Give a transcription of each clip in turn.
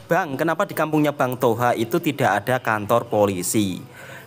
Bang, kenapa di kampungnya Bang Toha itu tidak ada kantor polisi?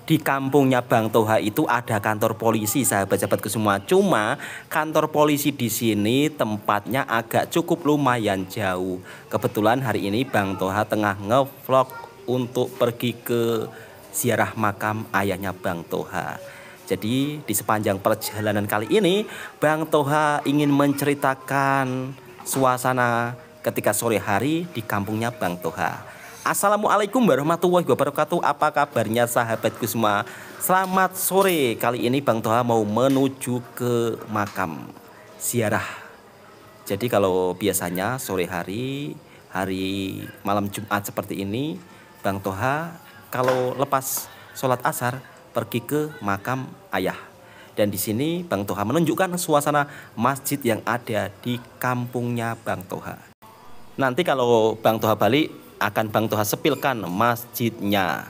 Di kampungnya Bang Toha itu ada kantor polisi, sahabat-sahabatku semua. Cuma kantor polisi di sini tempatnya agak cukup lumayan jauh. Kebetulan hari ini Bang Toha tengah ngevlog untuk pergi ke ziarah makam ayahnya Bang Toha. Jadi di sepanjang perjalanan kali ini Bang Toha ingin menceritakan suasana ketika sore hari di kampungnya Bang Toha. Assalamualaikum warahmatullahi wabarakatuh. Apa kabarnya sahabatku semua? Selamat sore. Kali ini Bang Toha mau menuju ke makam ziarah. Jadi kalau biasanya sore hari malam Jumat seperti ini, Bang Toha kalau lepas sholat asar pergi ke makam ayah. Dan di sini Bang Toha menunjukkan suasana masjid yang ada di kampungnya Bang Toha. Nanti kalau Bang Toha balik akan Bang Toha sepilkan masjidnya.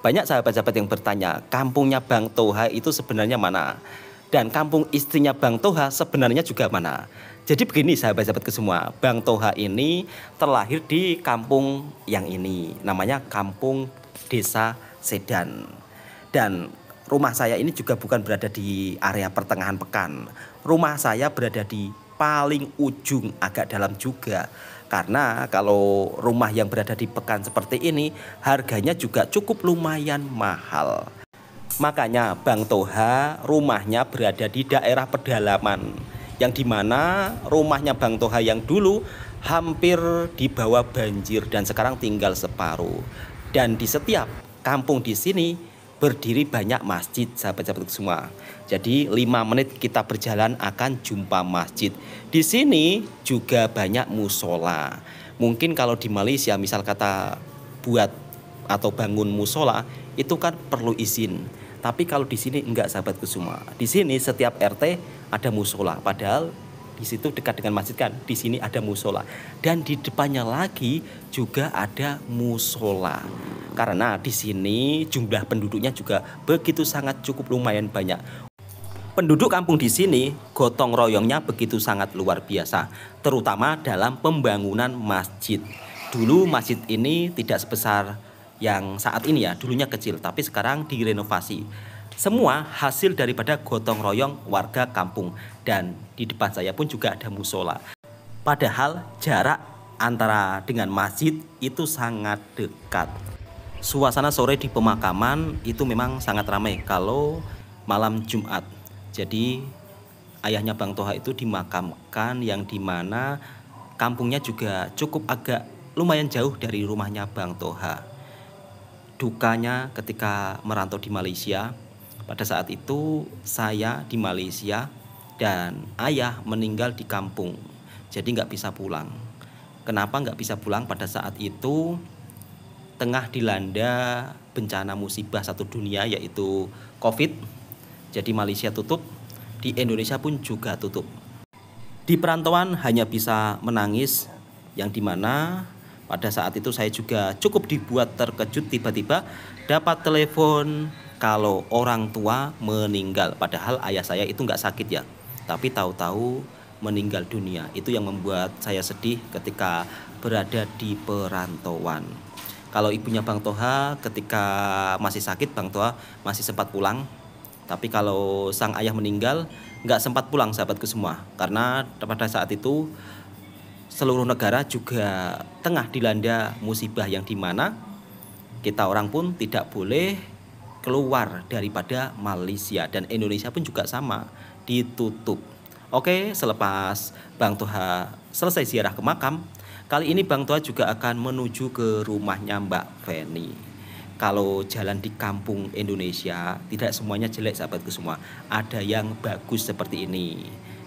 Banyak sahabat-sahabat yang bertanya, kampungnya Bang Toha itu sebenarnya mana? Dan kampung istrinya Bang Toha sebenarnya juga mana? Jadi begini sahabat-sahabatku semua, Bang Toha ini terlahir di kampung yang ini, namanya Kampung Desa Sedan. Dan rumah saya ini juga bukan berada di area pertengahan pekan. Rumah saya berada di paling ujung, agak dalam juga. Karena kalau rumah yang berada di pekan seperti ini harganya juga cukup lumayan mahal. Makanya Bang Toha rumahnya berada di daerah pedalaman, yang dimana rumahnya Bang Toha yang dulu hampir dibawa banjir dan sekarang tinggal separuh. Dan di setiap kampung di sini berdiri banyak masjid, sahabat-sahabat semua. Jadi 5 menit kita berjalan akan jumpa masjid. Di sini juga banyak musola. Mungkin kalau di Malaysia misal kata buat atau bangun musola itu kan perlu izin. Tapi kalau di sini enggak, sahabatku semua. Di sini setiap RT ada musola. Padahal di situ dekat dengan masjid kan, di sini ada musola. Dan di depannya lagi juga ada musola. Karena di sini jumlah penduduknya juga begitu sangat cukup lumayan banyak. Penduduk kampung di sini gotong royongnya begitu sangat luar biasa, terutama dalam pembangunan masjid. Dulu masjid ini tidak sebesar yang saat ini ya, dulunya kecil, tapi sekarang direnovasi. Semua hasil daripada gotong royong warga kampung, dan di depan saya pun juga ada musola. Padahal jarak antara dengan masjid itu sangat dekat. Suasana sore di pemakaman itu memang sangat ramai kalau malam Jumat. Jadi ayahnya Bang Toha itu dimakamkan yang dimana kampungnya juga cukup agak lumayan jauh dari rumahnya Bang Toha. Dukanya ketika merantau di Malaysia, pada saat itu saya di Malaysia dan ayah meninggal di kampung. Jadi nggak bisa pulang. Kenapa nggak bisa pulang? Pada saat itu tengah dilanda bencana musibah satu dunia yaitu COVID. Jadi Malaysia tutup, di Indonesia pun juga tutup. Di perantauan hanya bisa menangis, yang dimana pada saat itu saya juga cukup dibuat terkejut tiba-tiba dapat telepon kalau orang tua meninggal. Padahal ayah saya itu nggak sakit ya, tapi tahu-tahu meninggal dunia. Itu yang membuat saya sedih ketika berada di perantauan. Kalau ibunya Bang Toha ketika masih sakit, Bang Toha masih sempat pulang. Tapi kalau sang ayah meninggal nggak sempat pulang, sahabatku semua. Karena pada saat itu seluruh negara juga tengah dilanda musibah yang dimana kita orang pun tidak boleh keluar daripada Malaysia. Dan Indonesia pun juga sama, ditutup. Oke, selepas Bang Toha selesai ziarah ke makam, kali ini Bang Toha juga akan menuju ke rumahnya Mbak Feni. Kalau jalan di kampung Indonesia tidak semuanya jelek, sahabatku semua. Ada yang bagus seperti ini.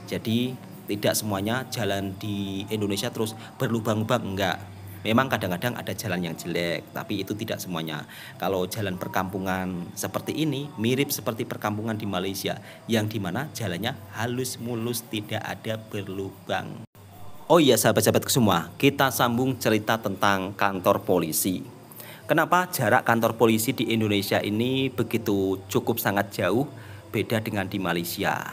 Jadi tidak semuanya jalan di Indonesia terus berlubang-lubang, enggak. Memang kadang-kadang ada jalan yang jelek, tapi itu tidak semuanya. Kalau jalan perkampungan seperti ini mirip seperti perkampungan di Malaysia, yang dimana jalannya halus mulus, tidak ada berlubang. Oh iya sahabat-sahabatku semua, kita sambung cerita tentang kantor polisi. Kenapa jarak kantor polisi di Indonesia ini begitu cukup sangat jauh beda dengan di Malaysia?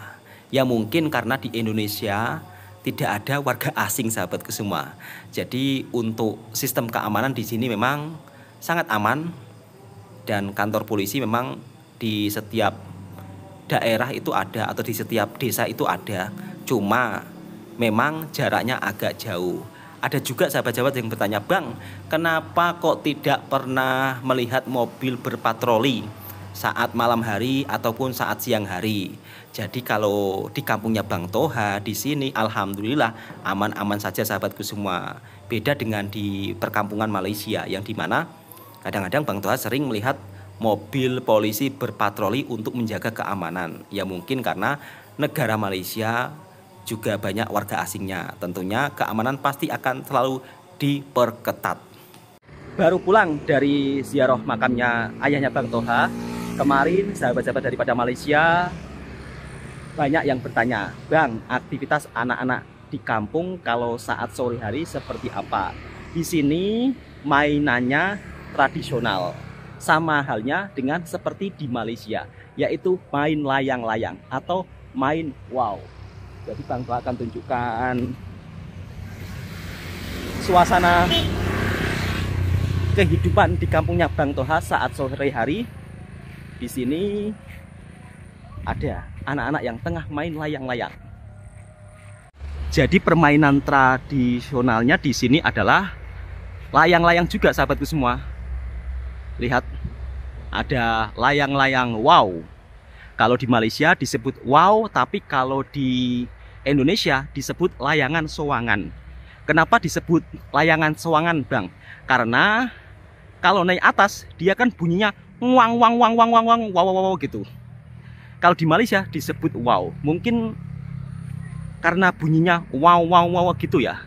Ya mungkin karena di Indonesia tidak ada warga asing sahabatku semua. Jadi untuk sistem keamanan di sini memang sangat aman, dan kantor polisi memang di setiap daerah itu ada, atau di setiap desa itu ada. Cuma memang jaraknya agak jauh. Ada juga sahabat-sahabat yang bertanya, "Bang, kenapa kok tidak pernah melihat mobil berpatroli saat malam hari ataupun saat siang hari?" Jadi kalau di kampungnya Bang Toha di sini alhamdulillah aman-aman saja sahabatku semua. Beda dengan di perkampungan Malaysia yang dimana kadang-kadang Bang Toha sering melihat mobil polisi berpatroli untuk menjaga keamanan. Ya mungkin karena negara Malaysia juga banyak warga asingnya. Tentunya keamanan pasti akan selalu diperketat. Baru pulang dari ziarah makamnya ayahnya Bang Toha. Kemarin sahabat-sahabat daripada Malaysia banyak yang bertanya, "Bang, aktivitas anak-anak di kampung kalau saat sore hari seperti apa?" Di sini mainannya tradisional, sama halnya dengan seperti di Malaysia, yaitu main layang-layang atau main wow. Jadi Bang Toha akan tunjukkan suasana kehidupan di kampungnya Bang Toha saat sore hari. Di sini ada anak-anak yang tengah main layang-layang. Jadi permainan tradisionalnya di sini adalah layang-layang juga sahabatku semua. Lihat, ada layang-layang wow. Kalau di Malaysia disebut wow, tapi kalau di Indonesia disebut layangan sowangan. Kenapa disebut layangan sowangan, Bang? Karena kalau naik atas dia kan bunyinya wang wang wang wang wang wang wow wow wow gitu. Kalau di Malaysia disebut wow, mungkin karena bunyinya wow wow wow gitu ya.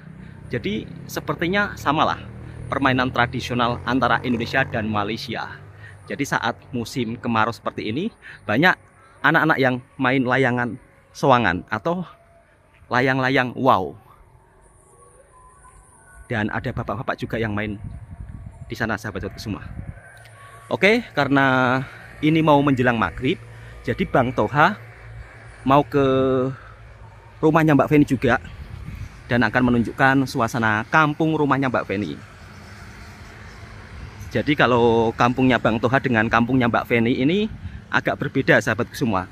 Jadi sepertinya samalah permainan tradisional antara Indonesia dan Malaysia. Jadi saat musim kemarau seperti ini banyak anak-anak yang main layangan sowangan atau layang-layang wow. Dan ada bapak-bapak juga yang main di sana sahabat-sahabatku semua. Oke, karena ini mau menjelang maghrib, jadi Bang Toha mau ke rumahnya Mbak Feni juga dan akan menunjukkan suasana kampung rumahnya Mbak Feni. Jadi kalau kampungnya Bang Toha dengan kampungnya Mbak Feni ini agak berbeda sahabatku semua.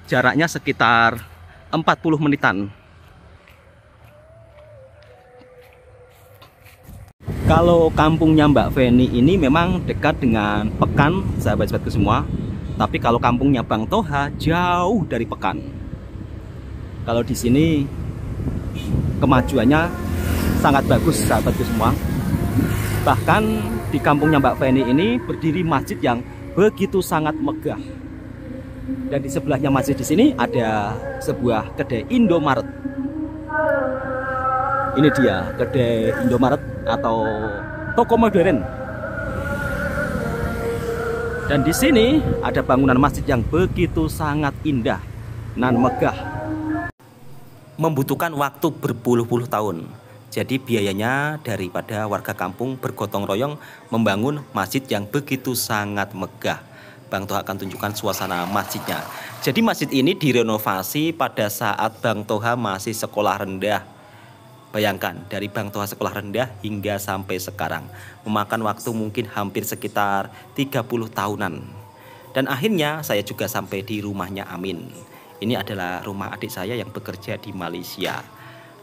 Jaraknya sekitar 40 menitan. Kalau kampungnya Mbak Feni ini memang dekat dengan Pekan sahabat-sahabatku semua. Tapi kalau kampungnya Bang Toha jauh dari Pekan. Kalau di sini kemajuannya sangat bagus sahabatku semua. Bahkan di kampungnya Mbak Feni ini berdiri masjid yang begitu sangat megah. Dan di sebelahnya masjid di sini ada sebuah kedai Indomaret. Ini dia kedai Indomaret atau toko modern. Dan di sini ada bangunan masjid yang begitu sangat indah dan megah. Membutuhkan waktu berpuluh-puluh tahun. Jadi biayanya daripada warga kampung bergotong royong membangun masjid yang begitu sangat megah. Bang Toha akan tunjukkan suasana masjidnya. Jadi masjid ini direnovasi pada saat Bang Toha masih sekolah rendah. Bayangkan, dari Bang Toha sekolah rendah hingga sampai sekarang memakan waktu mungkin hampir sekitar 30 tahunan. Dan akhirnya saya juga sampai di rumahnya Amin. Ini adalah rumah adik saya yang bekerja di Malaysia.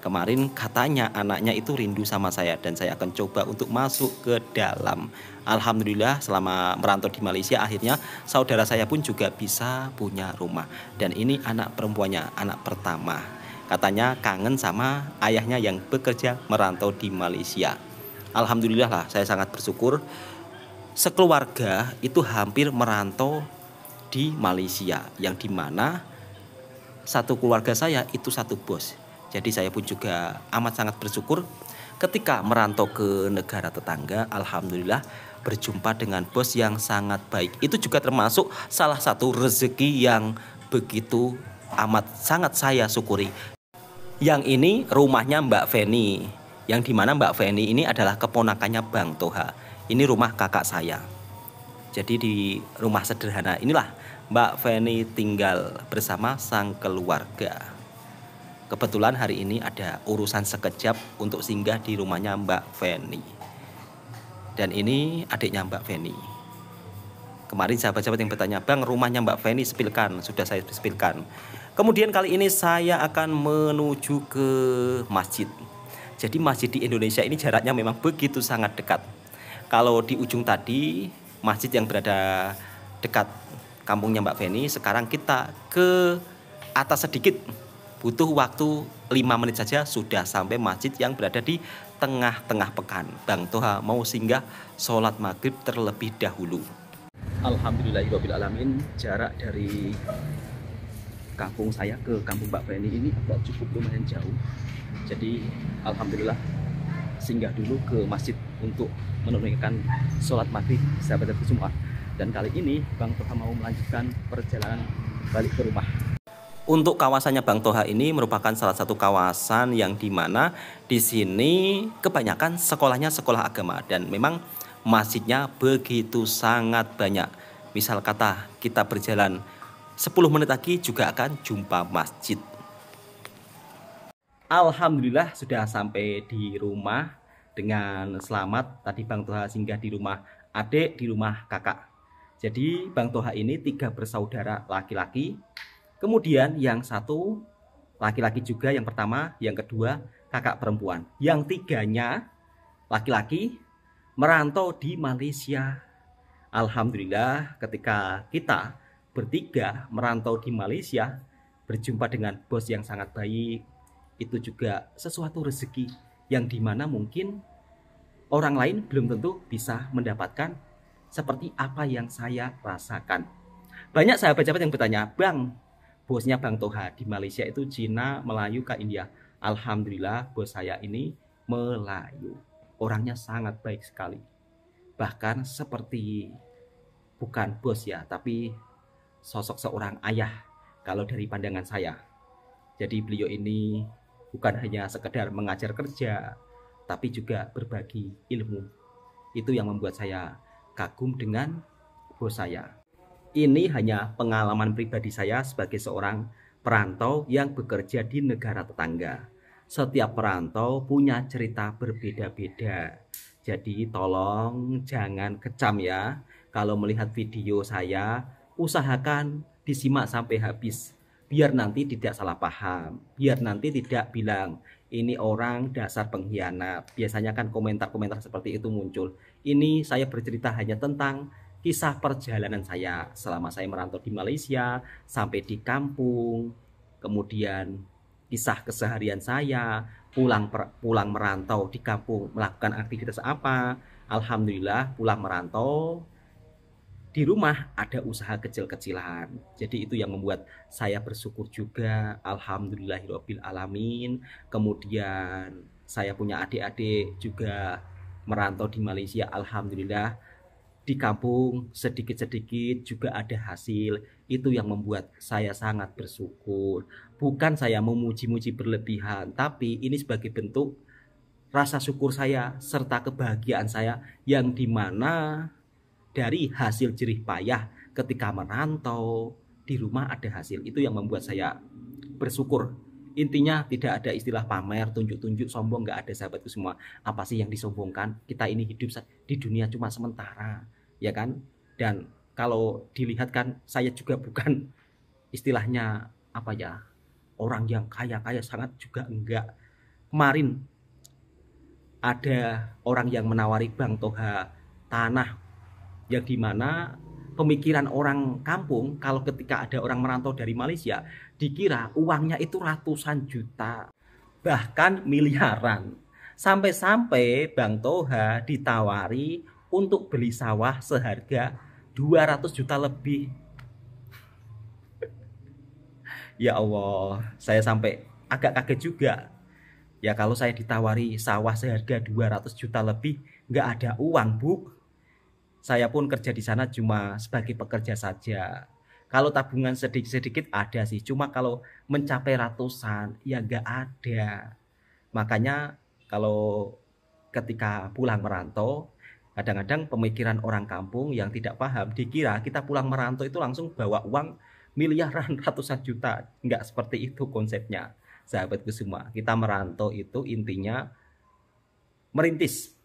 Kemarin katanya anaknya itu rindu sama saya dan saya akan coba untuk masuk ke dalam. Alhamdulillah selama merantau di Malaysia akhirnya saudara saya pun juga bisa punya rumah. Dan ini anak perempuannya, anak pertama. Katanya kangen sama ayahnya yang bekerja merantau di Malaysia. Alhamdulillah lah, saya sangat bersyukur. Sekeluarga itu hampir merantau di Malaysia, yang dimana satu keluarga saya itu satu bos. Jadi saya pun juga amat sangat bersyukur ketika merantau ke negara tetangga. Alhamdulillah berjumpa dengan bos yang sangat baik. Itu juga termasuk salah satu rezeki yang begitu amat sangat saya syukuri. Yang ini rumahnya Mbak Feni, yang dimana Mbak Feni ini adalah keponakannya Bang Toha. Ini rumah kakak saya. Jadi di rumah sederhana inilah Mbak Feni tinggal bersama sang keluarga. Kebetulan hari ini ada urusan sekejap untuk singgah di rumahnya Mbak Feni. Dan ini adiknya Mbak Feni. Kemarin sahabat-sahabat yang bertanya, Bang, rumahnya Mbak Feni spilkan. Sudah saya spilkan. Kemudian kali ini saya akan menuju ke masjid. Jadi masjid di Indonesia ini jaraknya memang begitu sangat dekat. Kalau di ujung tadi, masjid yang berada dekat kampungnya Mbak Feni, sekarang kita ke atas sedikit. Butuh waktu 5 menit saja sudah sampai masjid yang berada di tengah-tengah pekan. Bang Toha mau singgah sholat maghrib terlebih dahulu. Alhamdulillahirrahmanirrahim. Jarak dari kampung saya ke kampung Mbak Feni ini agak cukup lumayan jauh. Jadi alhamdulillah singgah dulu ke masjid untuk menunaikan sholat maghrib sahabat semua. Dan kali ini Bang Toha mau melanjutkan perjalanan balik ke rumah. Untuk kawasannya Bang Toha ini merupakan salah satu kawasan yang dimana di sini kebanyakan sekolahnya sekolah agama dan memang masjidnya begitu sangat banyak. Misal kata kita berjalan 10 menit lagi juga akan jumpa masjid. Alhamdulillah sudah sampai di rumah dengan selamat. Tadi Bang Toha singgah di rumah adik, di rumah kakak. Jadi Bang Toha ini 3 bersaudara laki-laki. Kemudian yang satu laki-laki juga, yang pertama, yang kedua kakak perempuan. Yang 3-nya laki-laki merantau di Malaysia. Alhamdulillah ketika kita bertiga merantau di Malaysia, berjumpa dengan bos yang sangat baik, itu juga sesuatu rezeki yang dimana mungkin orang lain belum tentu bisa mendapatkan seperti apa yang saya rasakan. Banyak sahabat-sahabat yang bertanya, Bang, bosnya Bang Toha di Malaysia itu Cina, Melayu, ke India. Alhamdulillah bos saya ini Melayu. Orangnya sangat baik sekali. Bahkan seperti bukan bos ya, tapi sosok seorang ayah kalau dari pandangan saya. Jadi beliau ini bukan hanya sekedar mengajar kerja, tapi juga berbagi ilmu. Itu yang membuat saya kagum dengan bos saya. Ini hanya pengalaman pribadi saya sebagai seorang perantau yang bekerja di negara tetangga. Setiap perantau punya cerita berbeda-beda. Jadi tolong jangan kecam ya. Kalau melihat video saya, usahakan disimak sampai habis. Biar nanti tidak salah paham. Biar nanti tidak bilang, ini orang dasar pengkhianat. Biasanya kan komentar-komentar seperti itu muncul. Ini saya bercerita hanya tentang kisah perjalanan saya selama saya merantau di Malaysia, sampai di kampung, kemudian kisah keseharian saya, pulang merantau di kampung melakukan aktivitas apa. Alhamdulillah pulang merantau di rumah ada usaha kecil-kecilan. Jadi itu yang membuat saya bersyukur juga. Alhamdulillahirabbil alamin. Kemudian saya punya adik-adik juga merantau di Malaysia. Alhamdulillah di kampung sedikit-sedikit juga ada hasil. Itu yang membuat saya sangat bersyukur. Bukan saya memuji-muji berlebihan, tapi ini sebagai bentuk rasa syukur saya serta kebahagiaan saya yang dimana dari hasil jerih payah ketika merantau di rumah ada hasil. Itu yang membuat saya bersyukur. Intinya tidak ada istilah pamer, tunjuk-tunjuk, sombong, nggak ada sahabatku semua. Apa sih yang disombongkan? Kita ini hidup di dunia cuma sementara, ya kan? Dan kalau dilihat kan saya juga bukan istilahnya apa ya, orang yang kaya-kaya sangat juga enggak. Kemarin ada orang yang menawari Bang Toha tanah yang dimana pemikiran orang kampung kalau ketika ada orang merantau dari Malaysia dikira uangnya itu ratusan juta, bahkan miliaran. Sampai-sampai Bang Toha ditawari untuk beli sawah seharga 200 juta lebih. Ya Allah, saya sampai agak kaget juga. Ya kalau saya ditawari sawah seharga 200 juta lebih, nggak ada uang, Bu. Saya pun kerja di sana cuma sebagai pekerja saja. Kalau tabungan sedikit-sedikit ada sih, cuma kalau mencapai ratusan ya nggak ada. Makanya kalau ketika pulang merantau, Kadang-kadang pemikiran orang kampung yang tidak paham dikira kita pulang merantau itu langsung bawa uang miliaran, ratusan juta. Enggak seperti itu konsepnya, sahabatku semua. Kita merantau itu intinya merintis.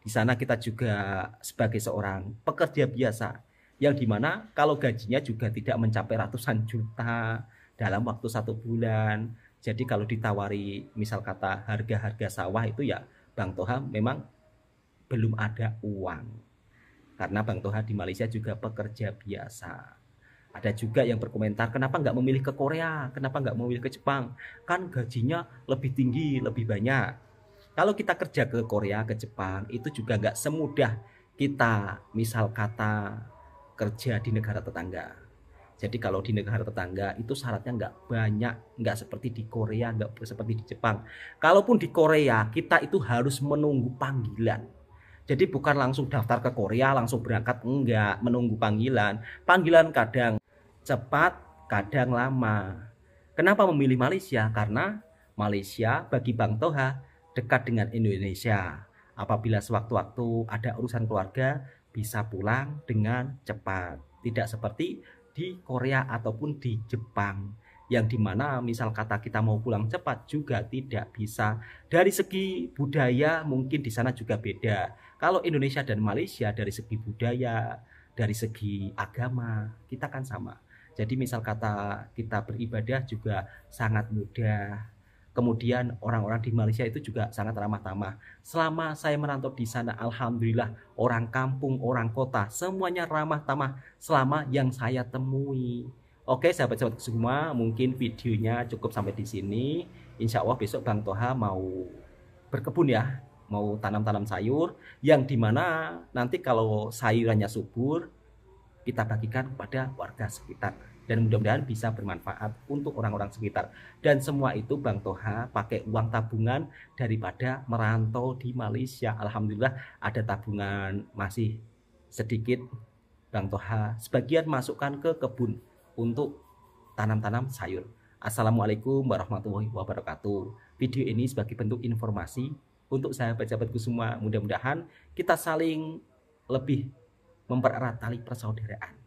Di sana kita juga sebagai seorang pekerja biasa, yang dimana kalau gajinya juga tidak mencapai ratusan juta dalam waktu 1 bulan. Jadi kalau ditawari misal kata harga-harga sawah itu ya Bang Toha memang belum ada uang. Karena Bang Toha di Malaysia juga pekerja biasa. Ada juga yang berkomentar, kenapa nggak memilih ke Korea, kenapa nggak memilih ke Jepang, kan gajinya lebih tinggi, lebih banyak. Kalau kita kerja ke Korea, ke Jepang, itu juga nggak semudah kita misal kata kerja di negara tetangga. Jadi kalau di negara tetangga itu syaratnya nggak banyak, nggak seperti di Korea, nggak seperti di Jepang. Kalaupun di Korea, kita itu harus menunggu panggilan. Jadi bukan langsung daftar ke Korea, langsung berangkat, enggak, menunggu panggilan. Panggilan kadang cepat, kadang lama. Kenapa memilih Malaysia? Karena Malaysia bagi Bang Toha dekat dengan Indonesia. Apabila sewaktu-waktu ada urusan keluarga, bisa pulang dengan cepat. Tidak seperti di Korea ataupun di Jepang, yang dimana misal kata kita mau pulang cepat juga tidak bisa. Dari segi budaya mungkin di sana juga beda. Kalau Indonesia dan Malaysia dari segi budaya, dari segi agama, kita kan sama. Jadi misal kata kita beribadah juga sangat mudah. Kemudian orang-orang di Malaysia itu juga sangat ramah tamah. Selama saya merantau di sana, alhamdulillah orang kampung, orang kota, semuanya ramah tamah selama yang saya temui. Oke sahabat-sahabat semua, mungkin videonya cukup sampai di sini. Insya Allah besok Bang Toha mau berkebun ya, mau tanam-tanam sayur, yang dimana nanti kalau sayurannya subur, kita bagikan kepada warga sekitar. Dan mudah-mudahan bisa bermanfaat untuk orang-orang sekitar. Dan semua itu Bang Toha pakai uang tabungan daripada merantau di Malaysia. Alhamdulillah ada tabungan masih sedikit. Bang Toha sebagian masukkan ke kebun untuk tanam-tanam sayur. Assalamualaikum warahmatullahi wabarakatuh. Video ini sebagai bentuk informasi untuk sahabat-sahabatku semua. Mudah-mudahan kita saling lebih mempererat tali persaudaraan.